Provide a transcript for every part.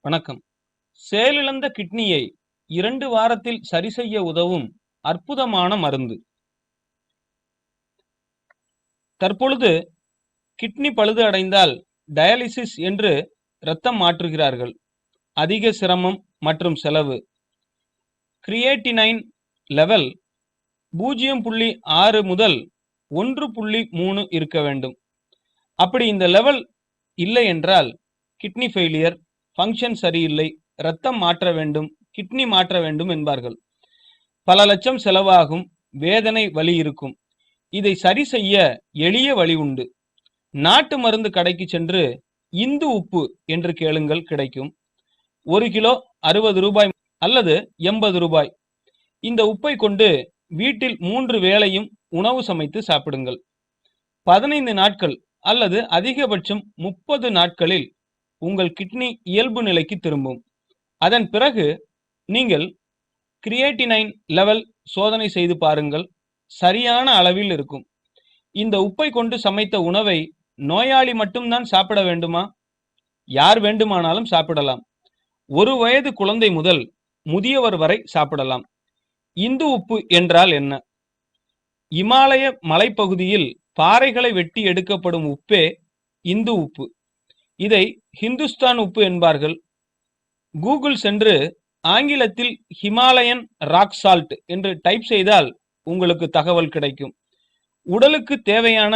வணக்கம். செயலிழந்த கிட்னியை 2 வாரத்தில் சரி செய்ய உதவும் அற்புதமான மருந்து. தற்பொழுது கிட்னி பழுது அடைந்தால் டயாலிசிஸ் என்று இரத்தம் மாற்றுகிறார்கள். அதிக சிரமம் மற்றும் செலவு. கிரியேட்டினைன் லெவல் 0.6 முதல் 1.3 இருக்க வேண்டும். அப்படி இந்த லெவல் இல்லை என்றால் கிட்னி ஃபெயிலியர், ஃபங்க்ஷன் சரியில்லை, இரத்தம் மாற்ற வேண்டும், கிட்னி மாற்ற வேண்டும் என்பார்கள். பல லட்சம் செலவாகும், வேதனை, வலி இருக்கும். இதை சரி செய்ய எளிய வழி உண்டு. நாட்டு மருந்து கடைக்கு சென்று இந்து உப்பு என்று கேளுங்கள், கிடைக்கும். 1 கிலோ 60 ரூபாய் அல்லது 80 ரூபாய். இந்த உப்பை கொண்டு வீட்டில் 3 வேளையும் உணவு சமைத்து சாப்பிடுங்கள். 15 நாட்கள் அல்லது அதிகபட்சம் 30 நாட்களில் உங்கள் கிட்னி இயல்பு நிலைக்கு திரும்பும். அதன் பிறகு நீங்கள் கிரியேட்டினைன் லெவல் சோதனை செய்து பாருங்கள், சரியான அளவில் இருக்கும். இந்த உப்பை கொண்டு சமைத்த உணவை நோயாளி மட்டும்தான் சாப்பிட வேண்டுமா? யார் வேண்டுமானாலும் சாப்பிடலாம். 1 வயது குழந்தை முதல் முதியவர் வரை சாப்பிடலாம். இந்து உப்பு என்றால் என்ன? இமாலய மலைப்பகுதியில் பாறைகளை வெட்டி எடுக்கப்படும் உப்பே இந்து உப்பு. இதை ஹிந்துஸ்தான் உப்பு என்பார்கள். கூகுள் சென்று ஆங்கிலத்தில் ஹிமாலயன் ராக் சால்ட் என்று டைப் செய்தால் உங்களுக்கு தகவல் கிடைக்கும். உடலுக்கு தேவையான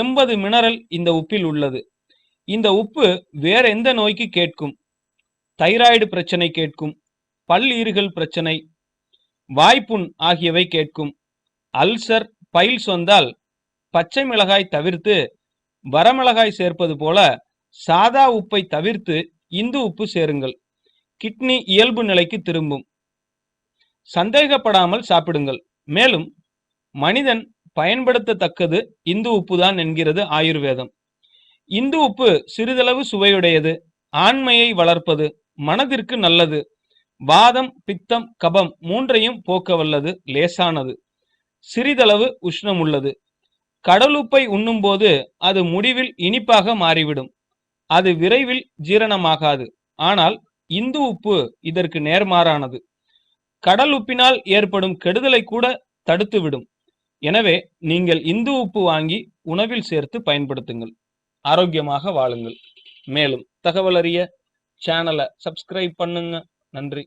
80 மினரல் இந்த உப்பில் உள்ளது. இந்த உப்பு வேற எந்த நோய்க்கு கேட்கும்? தைராய்டு பிரச்சனை கேட்கும், பல்லீறுகள் பிரச்சனை, வாய்ப்புண் ஆகியவை கேட்கும். அல்சர், பைல்ஸ் வந்தால் பச்சை மிளகாய் தவிர்த்து வரமிளகாய் சேர்ப்பது போல சாதா உப்பை தவிர்த்து இந்து உப்பு சேருங்கள். கிட்னி இயல்பு நிலைக்கு திரும்பும். சந்தேகப்படாமல் சாப்பிடுங்கள். மேலும் மனிதன் பயன்படுத்தத்தக்கது இந்து உப்புதான் என்கிறது ஆயுர்வேதம். இந்து உப்பு சிறிதளவு சுவையுடையது, ஆண்மையை வளர்ப்பது, மனதிற்கு நல்லது, வாதம், பித்தம், கபம் 3ஐயும் போக்க வல்லது, லேசானது, சிறிதளவு உஷ்ணம் உள்ளது. கடலுப்பை உண்ணும் போது அது முடிவில் இனிப்பாக மாறிவிடும். அது விரைவில் ஜீரணமாகாது. ஆனால் இந்து உப்பு இதற்கு நேர்மாறானது. கடல் உப்பினால் ஏற்படும் கெடுதலை கூட தடுத்துவிடும். எனவே நீங்கள் இந்து உப்பு வாங்கி உணவில் சேர்த்து பயன்படுத்துங்கள். ஆரோக்கியமாக வாழுங்கள். மேலும் தகவல் அறிய சேனலை சப்ஸ்கிரைப் பண்ணுங்க. நன்றி.